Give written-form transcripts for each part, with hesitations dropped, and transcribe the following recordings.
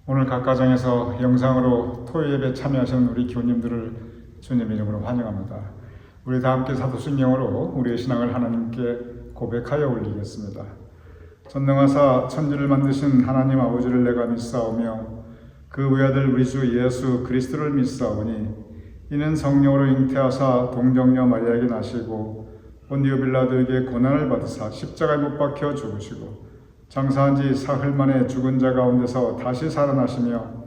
오늘 각 가정에서 영상으로 토요 예배 참여하시는 우리 교우님들을 주님 이름으로 환영합니다. 우리 다 함께 사도신경으로 우리의 신앙을 하나님께 고백하여 올리겠습니다. 전능하사 천지를 만드신 하나님 아버지를 내가 믿사오며 그 외아들 우리 주 예수 그리스도를 믿사오니 이는 성령으로 잉태하사 동정녀 마리아에게 나시고 본디오 빌라도에게 고난을 받으사 십자가에 못 박혀 죽으시고 장사한 지 사흘 만에 죽은 자 가운데서 다시 살아나시며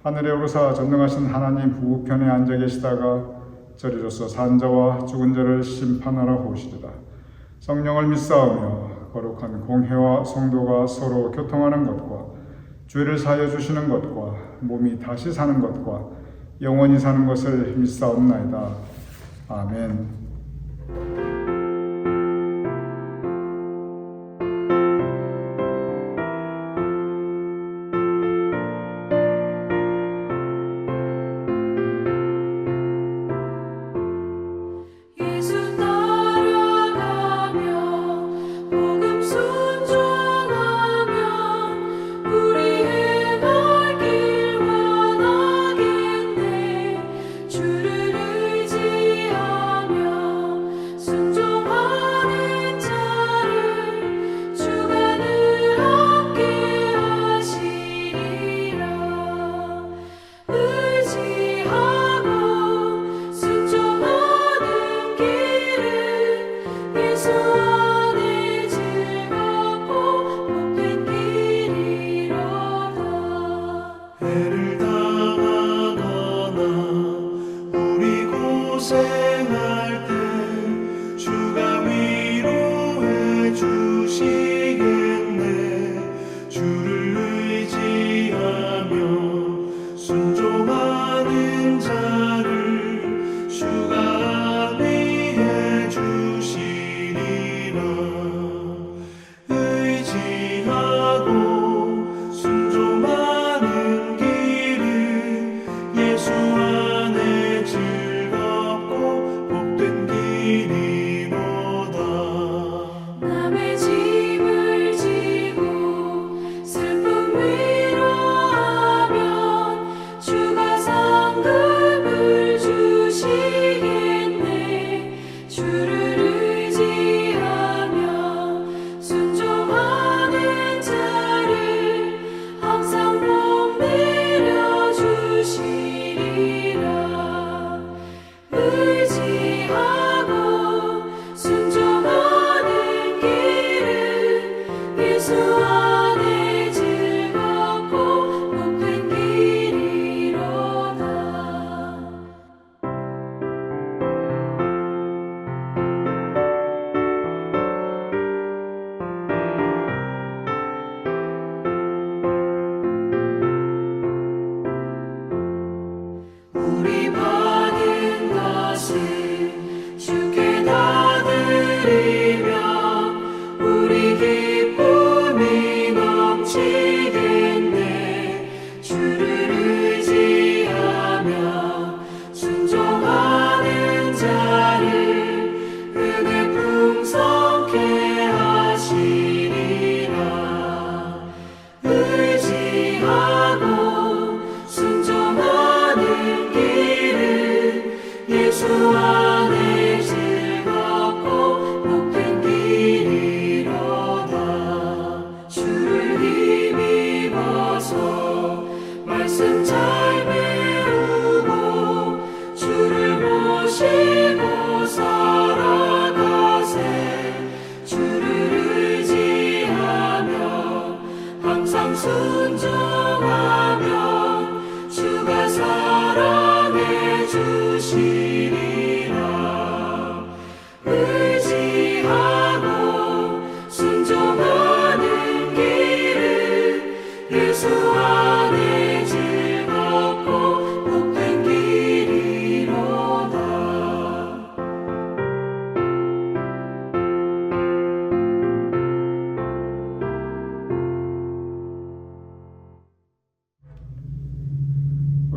하늘에 오르사 전능하신 하나님 우편에 앉아 계시다가 저리로서 산 자와 죽은 자를 심판하러 오시리라. 성령을 믿사오며 거룩한 공회와 성도가 서로 교통하는 것과 죄를 사하여 주시는 것과 몸이 다시 사는 것과 영원히 사는 것을 믿사옵나이다. 아멘.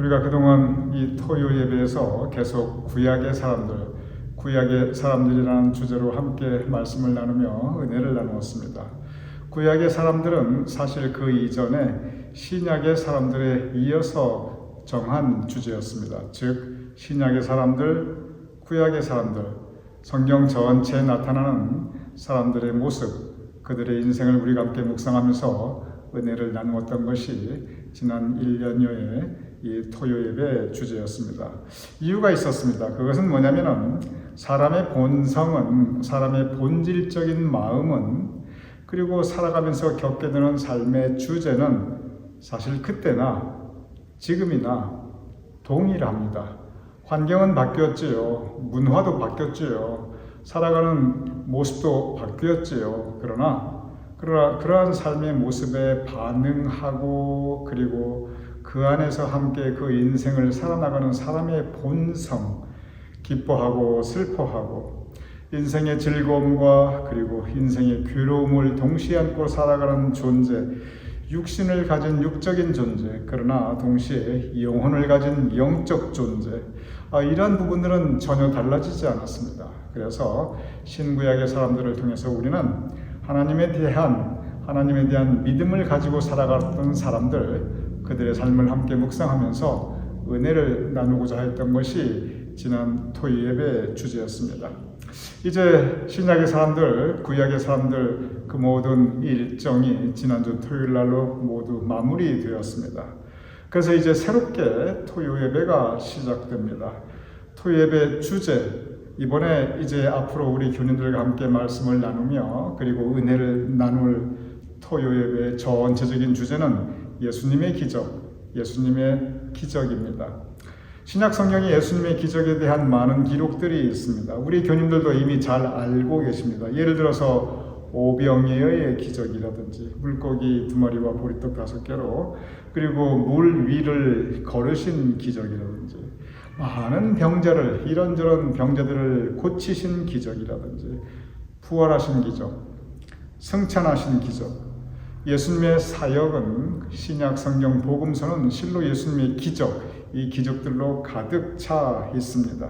우리가 그동안 이 토요 예배에서 계속 구약의 사람들이라는 주제로 함께 말씀을 나누며 은혜를 나누었습니다. 구약의 사람들은 사실 그 이전에 신약의 사람들에 이어서 정한 주제였습니다. 즉 신약의 사람들, 구약의 사람들, 성경 전체에 나타나는 사람들의 모습, 그들의 인생을 우리가 함께 묵상하면서 은혜를 나누었던 것이 지난 1년여의 이 토요 예배 주제였습니다. 이유가 있었습니다. 그것은 뭐냐면은 사람의 본성은, 사람의 본질적인 마음은, 그리고 살아가면서 겪게 되는 삶의 주제는 사실 그때나 지금이나 동일합니다. 환경은 바뀌었지요. 문화도 바뀌었지요. 살아가는 모습도 바뀌었지요. 그러나 그러한 삶의 모습에 반응하고 그리고 그 안에서 함께 그 인생을 살아나가는 사람의 본성, 기뻐하고 슬퍼하고 인생의 즐거움과 그리고 인생의 괴로움을 동시에 안고 살아가는 존재, 육신을 가진 육적인 존재, 그러나 동시에 영혼을 가진 영적 존재, 이러한 부분들은 전혀 달라지지 않았습니다. 그래서 신구약의 사람들을 통해서 우리는 하나님에 대한 믿음을 가지고 살아갔던 사람들, 그들의 삶을 함께 묵상하면서 은혜를 나누고자 했던 것이 지난 토요 예배 주제였습니다. 이제 신약의 사람들, 구약의 사람들 그 모든 일정이 지난주 토요일 날로 모두 마무리되었습니다. 그래서 이제 새롭게 토요 예배가 시작됩니다. 토요 예배 주제, 이번에 이제 앞으로 우리 교인들과 함께 말씀을 나누며 그리고 은혜를 나눌 토요 예배의 전체적인 주제는 예수님의 기적, 예수님의 기적입니다. 신약 성경에 예수님의 기적에 대한 많은 기록들이 있습니다. 우리 교님들도 이미 잘 알고 계십니다. 예를 들어서 오병이어의 기적이라든지 물고기 2마리와 보리떡 5개로, 그리고 물 위를 걸으신 기적이라든지 많은 병자를, 이런저런 병자들을 고치신 기적이라든지 부활하신 기적, 승천하신 기적, 예수님의 사역은 신약 성경 복음서는 실로 예수님의 기적, 이 기적들로 가득 차 있습니다.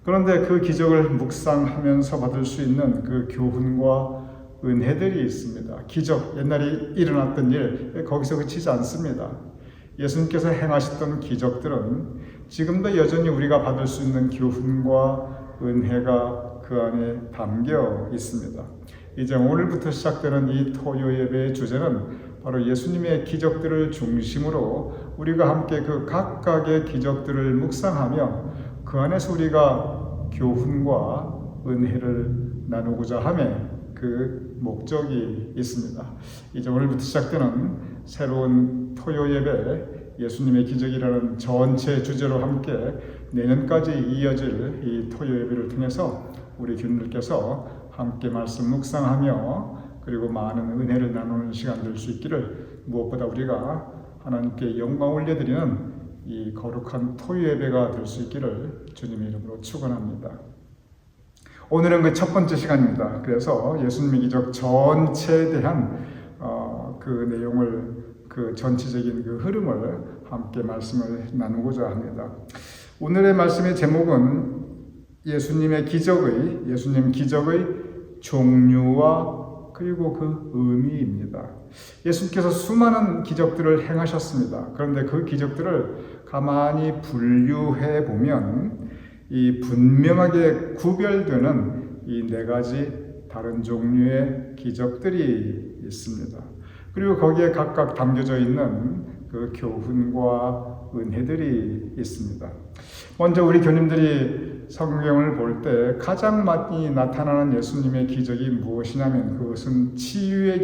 그런데 그 기적을 묵상하면서 받을 수 있는 그 교훈과 은혜들이 있습니다. 기적, 옛날에 일어났던 일, 거기서 그치지 않습니다. 예수님께서 행하셨던 기적들은 지금도 여전히 우리가 받을 수 있는 교훈과 은혜가 그 안에 담겨 있습니다. 이제 오늘부터 시작되는 이 토요 예배의 주제는 바로 예수님의 기적들을 중심으로 우리가 함께 그 각각의 기적들을 묵상하며 그 안에서 우리가 교훈과 은혜를 나누고자 하며 그 목적이 있습니다. 이제 오늘부터 시작되는 새로운 토요 예배, 예수님의 기적이라는 전체 주제로 함께 내년까지 이어질 이 토요 예배를 통해서 우리 교인들께서 함께 말씀 묵상하며 그리고 많은 은혜를 나누는 시간 될 수 있기를, 무엇보다 우리가 하나님께 영광 올려드리는 이 거룩한 토요 예배가 될 수 있기를 주님의 이름으로 축원합니다. 오늘은 그 첫 번째 시간입니다. 그래서 예수님의 기적 전체에 대한 그 내용을, 그 전체적인 그 흐름을 함께 말씀을 나누고자 합니다. 오늘의 말씀의 제목은 예수님 기적의 종류와 그리고 그 의미입니다. 예수님께서 수많은 기적들을 행하셨습니다. 그런데 그 기적들을 가만히 분류해 보면 이 분명하게 구별되는 이 4가지 다른 종류의 기적들이 있습니다. 그리고 거기에 각각 담겨져 있는 그 교훈과 은혜들이 있습니다. 먼저 우리 교님들이 성경을 볼 때 가장 많이 나타나는 예수님의 기적이 무엇이냐면 그것은 치유의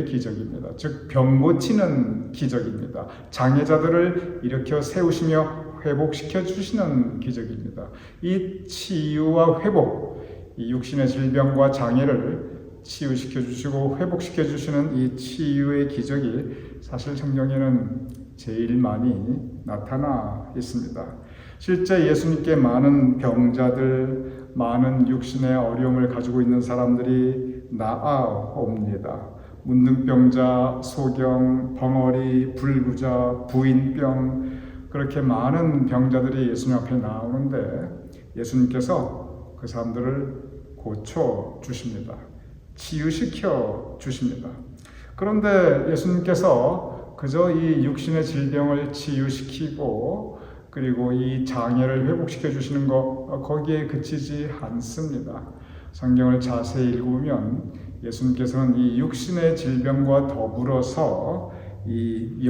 기적입니다. 즉 병 고치는 기적입니다. 장애자들을 일으켜 세우시며 회복시켜 주시는 기적입니다. 이 치유와 회복, 이 육신의 질병과 장애를 치유시켜 주시고 회복시켜 주시는 이 치유의 기적이 사실 성경에는 제일 많이 나타나 있습니다. 실제 예수님께 많은 병자들, 많은 육신의 어려움을 가지고 있는 사람들이 나아옵니다. 문둥병자, 소경, 벙어리, 불구자, 부인병, 그렇게 많은 병자들이 예수님 앞에 나오는데 예수님께서 그 사람들을 고쳐 주십니다. 치유시켜 주십니다. 그런데 예수님께서 그저 이 육신의 질병을 치유시키고 그리고 이 장애를 회복시켜 주시는 것 거기에 그치지 않습니다. 성경을 자세히 읽으면 예수님께서는 이 육신의 질병과 더불어서 이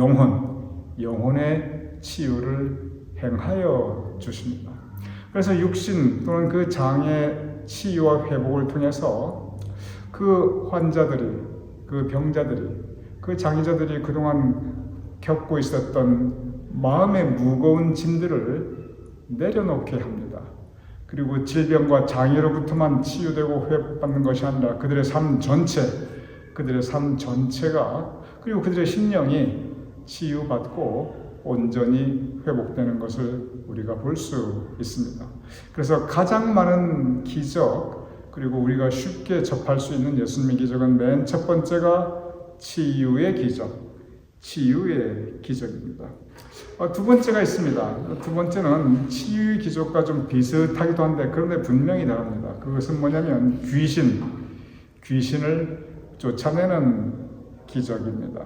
영혼의 치유를 행하여 주십니다. 그래서 육신 또는 그 장애 치유와 회복을 통해서 그 환자들이, 그 병자들이, 그 장애자들이 그동안 겪고 있었던 마음의 무거운 짐들을 내려놓게 합니다. 그리고 질병과 장애로부터만 치유되고 회복받는 것이 아니라 그들의 삶 전체가 그리고 그들의 심령이 치유받고 온전히 회복되는 것을 우리가 볼 수 있습니다. 그래서 가장 많은 기적, 그리고 우리가 쉽게 접할 수 있는 예수님의 기적은 맨 첫 번째가 치유의 기적입니다. 두 번째가 있습니다. 두 번째는 치유의 기적과 좀 비슷하기도 한데 그런데 분명히 다릅니다. 그것은 뭐냐면 귀신을 쫓아내는 기적입니다.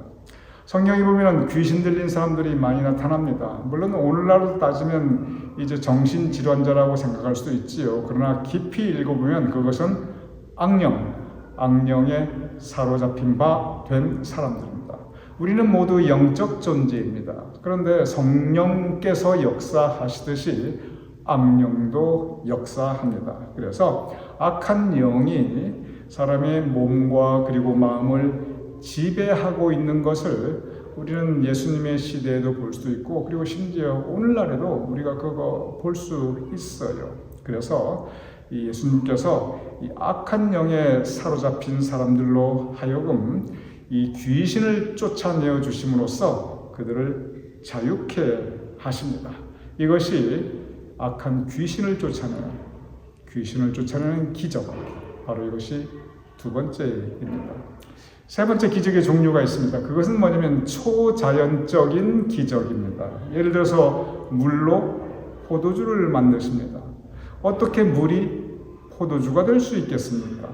성경에 보면 귀신 들린 사람들이 많이 나타납니다. 물론 오늘날로 따지면 이제 정신질환자라고 생각할 수도 있지요. 그러나 깊이 읽어보면 그것은 악령에 사로잡힌 바 된 사람들입니다. 우리는 모두 영적 존재입니다. 그런데 성령께서 역사하시듯이 악령도 역사합니다. 그래서 악한 영이 사람의 몸과 그리고 마음을 지배하고 있는 것을 우리는 예수님의 시대에도 볼 수 있고 그리고 심지어 오늘날에도 우리가 그거 볼 수 있어요. 그래서 이 예수님께서 이 악한 영에 사로잡힌 사람들로 하여금 이 귀신을 쫓아내어 주심으로써 그들을 자유케 하십니다. 이것이 악한 귀신을 쫓아내는 기적, 바로 이것이 두 번째입니다. 세 번째 기적의 종류가 있습니다. 그것은 뭐냐면 초자연적인 기적입니다. 예를 들어서 물로 포도주를 만드십니다. 어떻게 물이 포도주가 될 수 있겠습니까?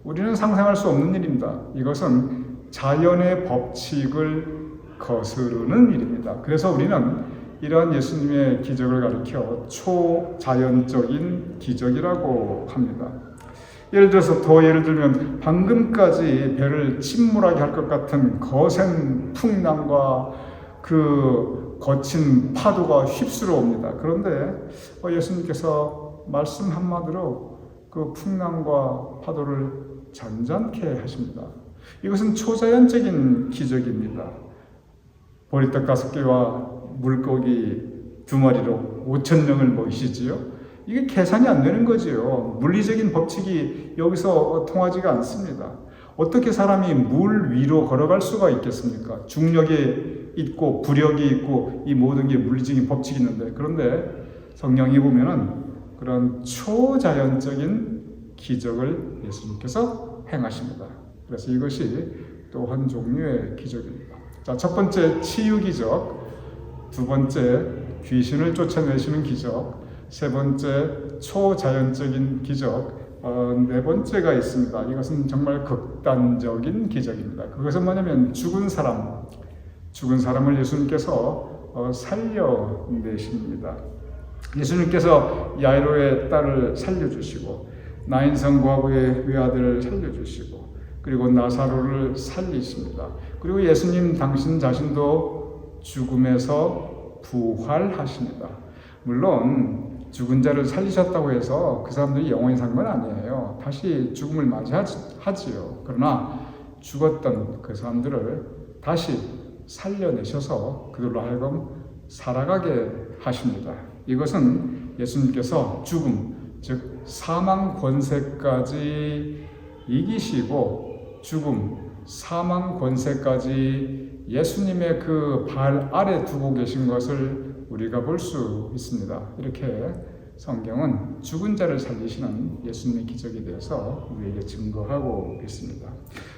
우리는 상상할 수 없는 일입니다. 이것은 자연의 법칙을 거스르는 일입니다. 그래서 우리는 이러한 예수님의 기적을 가리켜 초자연적인 기적이라고 합니다. 예를 들면 방금까지 배를 침몰하게 할 것 같은 거센 풍랑과 그 거친 파도가 휩쓸어 옵니다. 그런데 예수님께서 말씀 한마디로 그 풍랑과 파도를 잔잔케 하십니다. 이것은 초자연적인 기적입니다. 보리떡 5개와 물고기 2마리로 5,000명을 먹이시지요. 이게 계산이 안 되는 거지요. 물리적인 법칙이 여기서 통하지가 않습니다. 어떻게 사람이 물 위로 걸어갈 수가 있겠습니까? 중력이 있고 부력이 있고 이 모든 게 물리적인 법칙이 있는데, 그런데 성경에 보면은 그런 초자연적인 기적을 예수님께서 행하십니다. 그래서 이것이 또 한 종류의 기적입니다. 자, 첫 번째 치유 기적, 두 번째 귀신을 쫓아내시는 기적, 세 번째 초자연적인 기적, 네 번째가 있습니다. 이것은 정말 극단적인 기적입니다. 그것은 뭐냐면 죽은 사람을 예수님께서 살려내십니다. 예수님께서 야이로의 딸을 살려주시고 나인성 과부의 외아들을 살려주시고 그리고 나사로를 살리십니다. 그리고 예수님 당신 자신도 죽음에서 부활하십니다. 물론 죽은 자를 살리셨다고 해서 그 사람들이 영원히 산 건 아니에요. 다시 죽음을 맞이하지요. 그러나 죽었던 그 사람들을 다시 살려내셔서 그들로 하여금 살아가게 하십니다. 이것은 예수님께서 죽음, 즉 사망 권세까지 이기시고 죽음, 사망 권세까지 예수님의 그 발 아래 두고 계신 것을 우리가 볼 수 있습니다. 이렇게 성경은 죽은 자를 살리시는 예수님의 기적에 대해서 우리에게 증거하고 있습니다.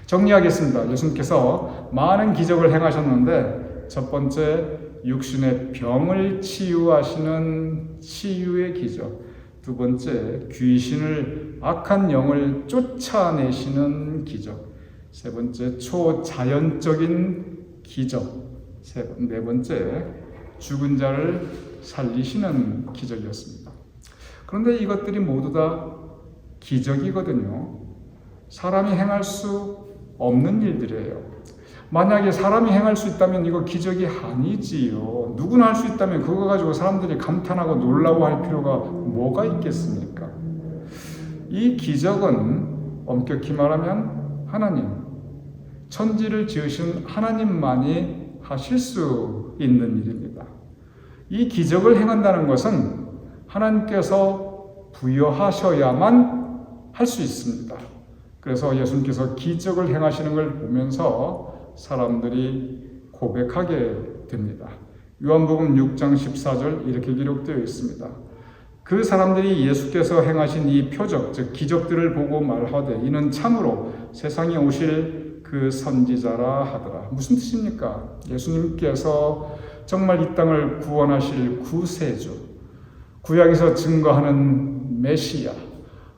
정리하겠습니다. 예수님께서 많은 기적을 행하셨는데 첫 번째 육신의 병을 치유하시는 치유의 기적, 두 번째 귀신을 악한 영을 쫓아내시는 기적, 세 번째, 초자연적인 기적. 네 번째, 죽은 자를 살리시는 기적이었습니다. 그런데 이것들이 모두 다 기적이거든요. 사람이 행할 수 없는 일들이에요. 만약에 사람이 행할 수 있다면 이거 기적이 아니지요. 누구나 할 수 있다면 그거 가지고 사람들이 감탄하고 놀라고 할 필요가 뭐가 있겠습니까? 이 기적은 엄격히 말하면 하나님, 천지를 지으신 하나님만이 하실 수 있는 일입니다. 이 기적을 행한다는 것은 하나님께서 부여하셔야만 할 수 있습니다. 그래서 예수님께서 기적을 행하시는 걸 보면서 사람들이 고백하게 됩니다. 요한복음 6장 14절 이렇게 기록되어 있습니다. 그 사람들이 예수께서 행하신 이 표적, 즉 기적들을 보고 말하되 이는 참으로 세상에 오실 그 선지자라 하더라. 무슨 뜻입니까? 예수님께서 정말 이 땅을 구원하실 구세주, 구약에서 증거하는 메시아,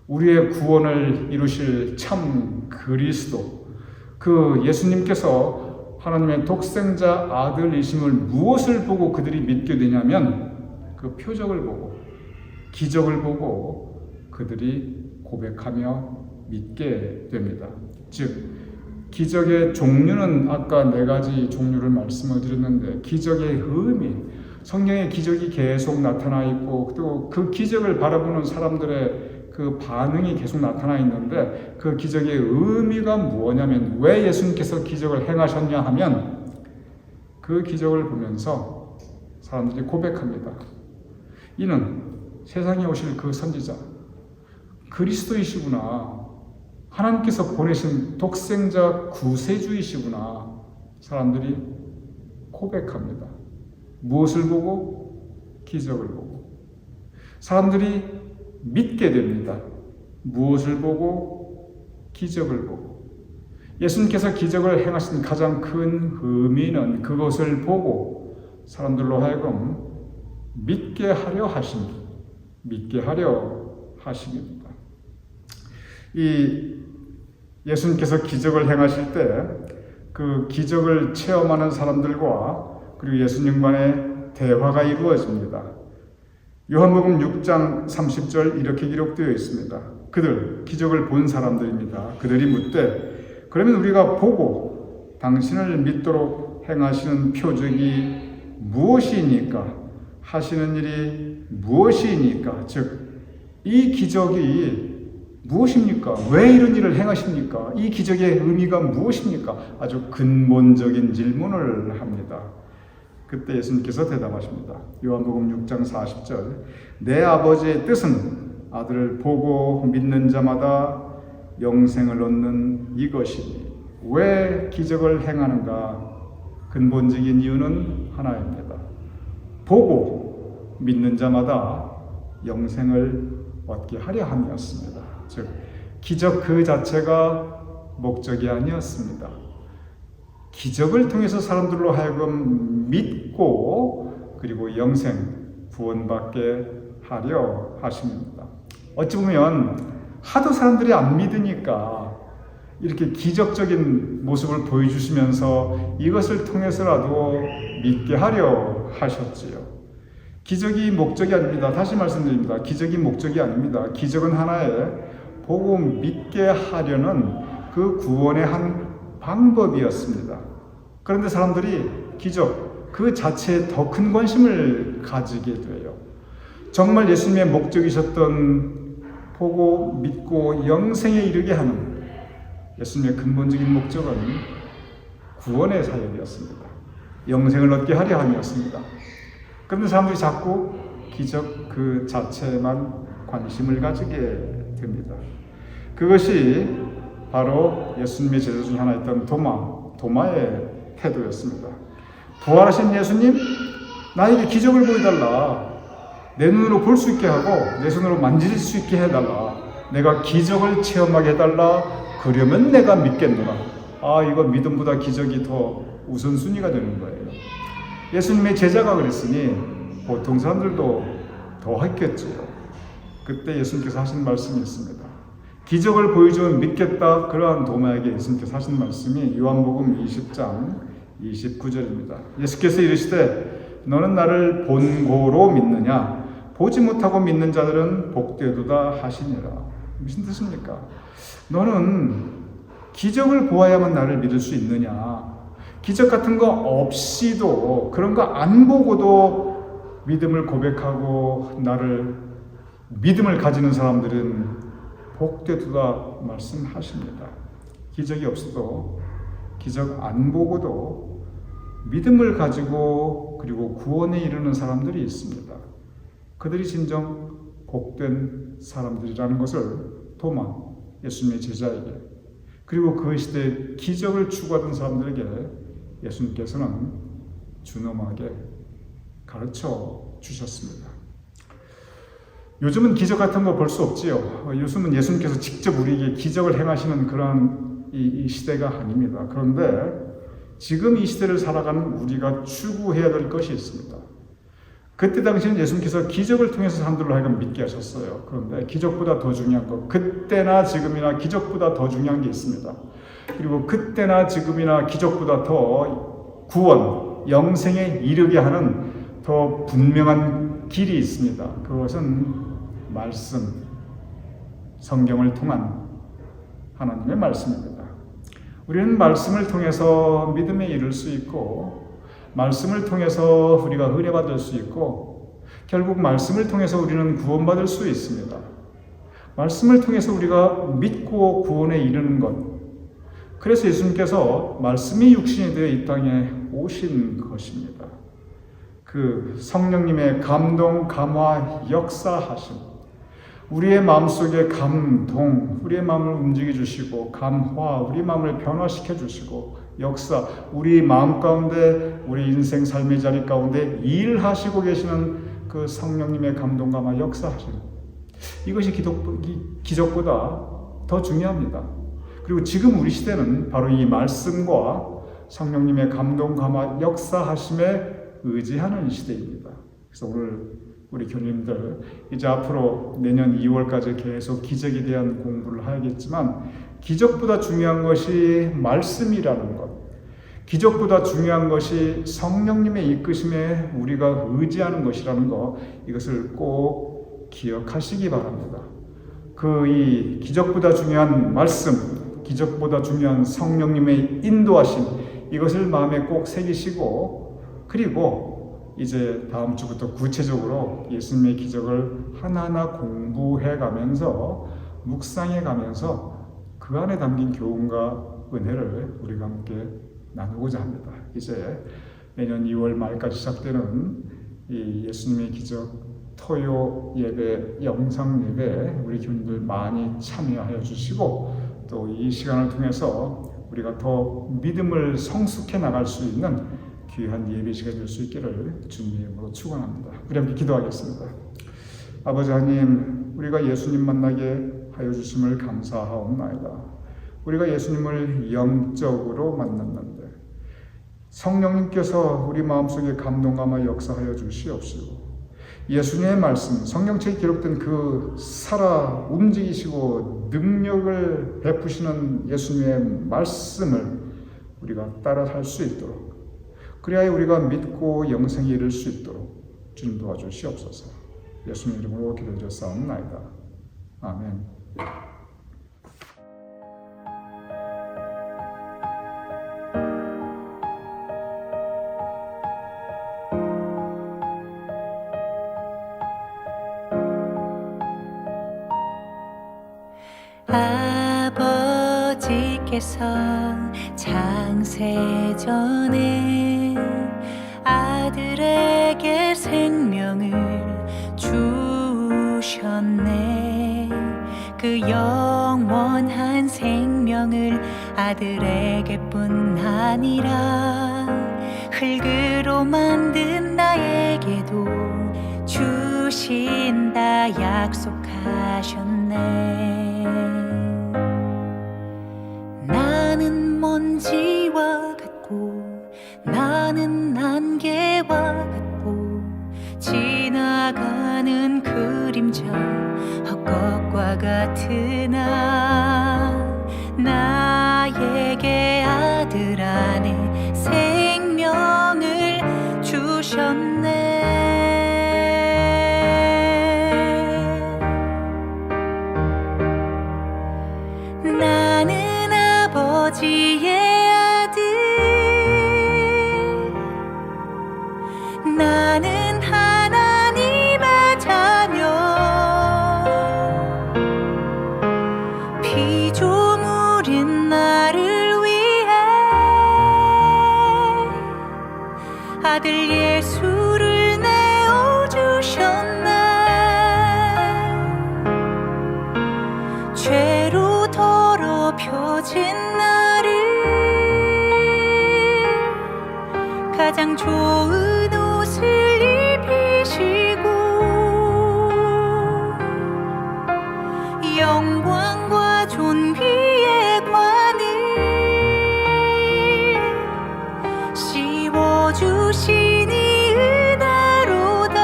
우리의 구원을 이루실 참 그리스도, 그 예수님께서 하나님의 독생자 아들이심을 무엇을 보고 그들이 믿게 되냐면 그 표적을 보고 기적을 보고 그들이 고백하며 믿게 됩니다. 즉 기적의 종류는 아까 4가지 종류를 말씀을 드렸는데 기적의 의미, 성경에 기적이 계속 나타나 있고 또 그 기적을 바라보는 사람들의 그 반응이 계속 나타나 있는데 그 기적의 의미가 무엇냐면 왜 예수님께서 기적을 행하셨냐 하면 그 기적을 보면서 사람들이 고백합니다. 이는 세상에 오실 그 선지자 그리스도이시구나. 하나님께서 보내신 독생자 구세주이시구나. 사람들이 고백합니다. 무엇을 보고? 기적을 보고. 사람들이 믿게 됩니다. 무엇을 보고? 기적을 보고. 예수님께서 기적을 행하신 가장 큰 의미는 그것을 보고 사람들로 하여금 믿게 하려 하심입니다. 이 예수님께서 기적을 행하실 때 그 기적을 체험하는 사람들과 그리고 예수님과의 대화가 이루어집니다. 요한복음 6장 30절 이렇게 기록되어 있습니다. 그들, 기적을 본 사람들입니다. 그들이 묻되 그러면 우리가 보고 당신을 믿도록 행하시는 표적이 무엇이니까? 하시는 일이 무엇이니까? 즉, 이 기적이 무엇입니까? 왜 이런 일을 행하십니까? 이 기적의 의미가 무엇입니까? 아주 근본적인 질문을 합니다. 그때 예수님께서 대답하십니다. 요한복음 6장 40절 내 아버지의 뜻은 아들을 보고 믿는 자마다 영생을 얻는 이것이니 왜 기적을 행하는가? 근본적인 이유는 하나입니다. 보고 믿는 자마다 영생을 얻게 하려 함이었습니다. 즉 기적 그 자체가 목적이 아니었습니다. 기적을 통해서 사람들로 하여금 믿고 그리고 영생, 구원받게 하려 하십니다. 어찌 보면 하도 사람들이 안 믿으니까 이렇게 기적적인 모습을 보여주시면서 이것을 통해서라도 믿게 하려 하셨지요. 기적이 목적이 아닙니다. 다시 말씀드립니다. 기적이 목적이 아닙니다. 기적은 하나의 보고 믿게 하려는 그 구원의 한 방법이었습니다. 그런데 사람들이 기적 그 자체에 더 큰 관심을 가지게 돼요. 정말 예수님의 목적이셨던 보고 믿고 영생에 이르게 하는 예수님의 근본적인 목적은 구원의 사역이었습니다. 영생을 얻게 하려 함이었습니다. 그런데 사람들이 자꾸 기적 그 자체에만 관심을 가지게 됩니다. 그것이 바로 예수님의 제자 중 하나였던 도마의 태도였습니다. 부활하신 예수님, 나에게 기적을 보여달라. 내 눈으로 볼 수 있게 하고 내 손으로 만질 수 있게 해달라. 내가 기적을 체험하게 해달라. 그러면 내가 믿겠노라. 이거 믿음보다 기적이 더 우선순위가 되는 거예요. 예수님의 제자가 그랬으니 보통 사람들도 더 했겠지요. 그때 예수님께서 하신 말씀이 있습니다. 기적을 보여주면 믿겠다. 그러한 도마에게 예수님께서 하신 말씀이 요한복음 20장 29절입니다. 예수께서 이르시되 너는 나를 본고로 믿느냐? 보지 못하고 믿는 자들은 복되도다 하시니라. 무슨 뜻입니까? 너는 기적을 보아야만 나를 믿을 수 있느냐? 기적 같은 거 없이도, 그런 거 안 보고도 믿음을 고백하고 나를 믿음을 가지는 사람들은 복되도다 말씀하십니다. 기적이 없어도, 기적 안 보고도 믿음을 가지고 그리고 구원에 이르는 사람들이 있습니다. 그들이 진정 복된 사람들이라는 것을 도마, 예수님의 제자에게, 그리고 그 시대에 기적을 추구하던 사람들에게 예수님께서는 준엄하게 가르쳐 주셨습니다. 요즘은 기적 같은 거 볼 수 없지요. 요즘은 예수님께서 직접 우리에게 기적을 행하시는 그런 이 시대가 아닙니다. 그런데 지금 이 시대를 살아가는 우리가 추구해야 될 것이 있습니다. 그때 당시에는 예수님께서 기적을 통해서 사람들을 하여금 믿게 하셨어요. 그런데 기적보다 더 중요한 것, 그때나 지금이나 기적보다 더 중요한 게 있습니다. 그리고 그때나 지금이나 기적보다 더 구원, 영생에 이르게 하는 더 분명한 길이 있습니다. 그것은 말씀, 성경을 통한 하나님의 말씀입니다. 우리는 말씀을 통해서 믿음에 이를 수 있고, 말씀을 통해서 우리가 은혜받을 수 있고, 결국 말씀을 통해서 우리는 구원받을 수 있습니다. 말씀을 통해서 우리가 믿고 구원에 이르는 것, 그래서 예수님께서 말씀이 육신이 되어 이 땅에 오신 것입니다. 그 성령님의 감동, 감화, 역사하심, 우리의 마음속에 감동, 우리의 마음을 움직여 주시고, 감화, 우리 마음을 변화시켜 주시고, 역사, 우리 마음 가운데, 우리 인생 삶의 자리 가운데 일하시고 계시는 그 성령님의 감동, 감화, 역사하심, 이것이 기적보다 더 중요합니다. 그리고 지금 우리 시대는 바로 이 말씀과 성령님의 감동, 감화, 역사하심에 의지하는 시대입니다. 그래서 오늘 우리 교님들 이제 앞으로 내년 2월까지 계속 기적에 대한 공부를 하겠지만, 기적보다 중요한 것이 말씀이라는 것, 기적보다 중요한 것이 성령님의 이끄심에 우리가 의지하는 것이라는 것, 이것을 꼭 기억하시기 바랍니다. 이 기적보다 중요한 말씀, 기적보다 중요한 성령님의 인도하심, 이것을 마음에 꼭 새기시고, 그리고 이제 다음 주부터 구체적으로 예수님의 기적을 하나하나 공부해 가면서, 묵상해 가면서 그 안에 담긴 교훈과 은혜를 우리가 함께 나누고자 합니다. 이제 내년 2월 말까지 시작되는 이 예수님의 기적 토요 예배, 영상 예배, 우리 교인들 많이 참여하여 주시고, 또 이 시간을 통해서 우리가 더 믿음을 성숙해 나갈 수 있는 귀한 예배 시간이 될 수 있기를 주님의 이름으로 축원합니다. 우리 함께 기도하겠습니다. 아버지 하나님, 우리가 예수님 만나게 하여 주심을 감사하옵나이다. 우리가 예수님을 영적으로 만났는데 성령님께서 우리 마음속에 감동감화 역사하여 주시옵시고, 예수님의 말씀, 성경책에 기록된 그 살아 움직이시고 능력을 베푸시는 예수님의 말씀을 우리가 따라 살 수 있도록, 그래야 우리가 믿고 영생에 이를 수 있도록 주님 도와주시옵소서. 예수님 이름으로 기도드렸사옵나이다. 아멘. 아버지께서 창세전에 아들에게 생명을 주셨네. 그 영원한 생명을 아들에게뿐 아니라 흙으로 만든 나에게도 주신다 약속하셨네. 나는 먼지와 같고 나는 안개와 같고 지나가는 그림자, 헛것과 같으나 나에게 아들 안에 생명을 주셨네. 나는 아버지의 아들, 나는 하나님의 자녀. 피조물인 나를 위해 아들 예수를 내어주셨네. 죄로 더럽혀진 나를 가장 좋은 옷을 입히시고 영광과 존귀의 관을 씌워주시니 은혜로다.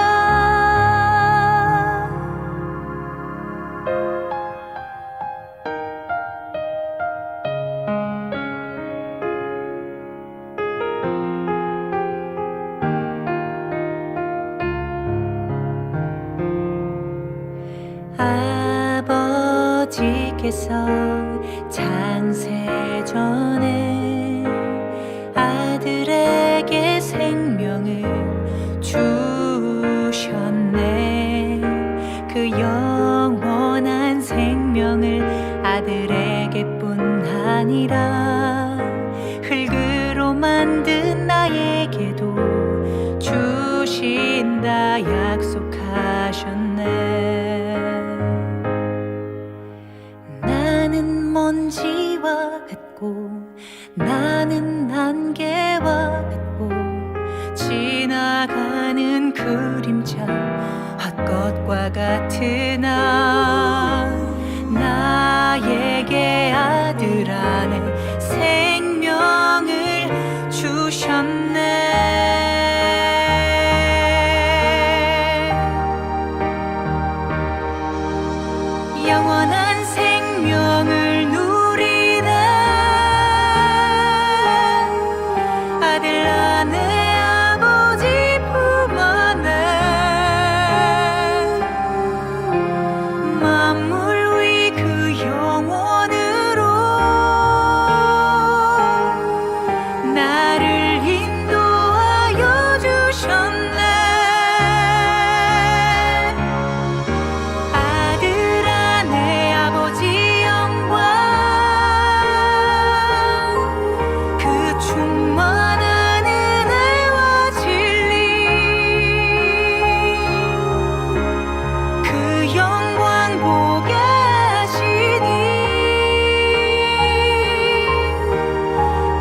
아버지께서 창세전에 아들에게 생명을 주셨네. 그 영원한 생명을 아들에게뿐 아니라 흙으로 만든 나에게도 주신다 약속하셨네. 나는 먼지와 같고 나는 안개와 같고 지나가는 그림자 헛것과 같으나 나에게 아들 안에 생명을 주셨네. 영원한 생명을 누리다 아들 안에 아버지 품 안에 만물 위 그 영원으로 나를 인도하여 주셨네. 아들 안에 아버지 영광 그 충만한 은혜와 진리 그 영광 보게 하시니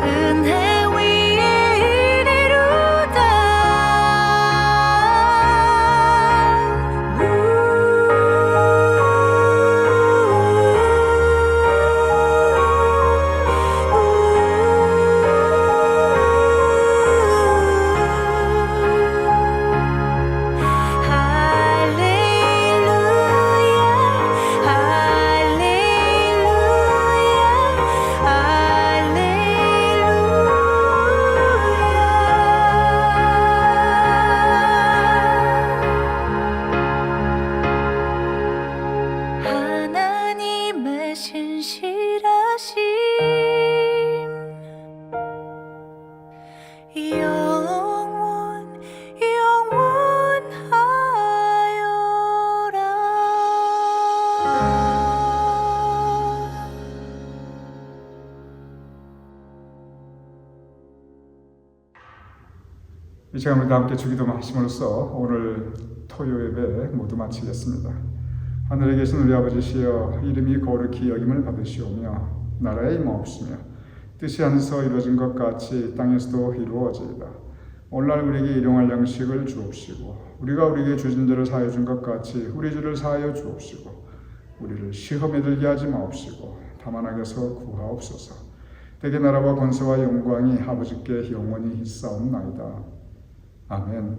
은혜 위에 은혜로다. 하나님의 신실하심 영원하여라. 이 시간 우리 함께 주기도 하심으로써 오늘 토요 예배 모두 마치겠습니다. 하늘에 계신 우리 아버지시여, 이름이 거룩히 여김을 받으시오며 나라의 임하옵시며 뜻이 하늘에서 이루어진 것 같이 땅에서도 이루어지이다. 오늘날 우리에게 일용할 양식을 주옵시고 우리가 우리에게 주진 죄를 사하여 준 것 같이 우리 죄를 사하여 주옵시고 우리를 시험에 들게 하지 마옵시고 다만 악에서 구하옵소서. 대개 나라와 권세와 영광이 아버지께 영원히 있사옵나이다. 아멘.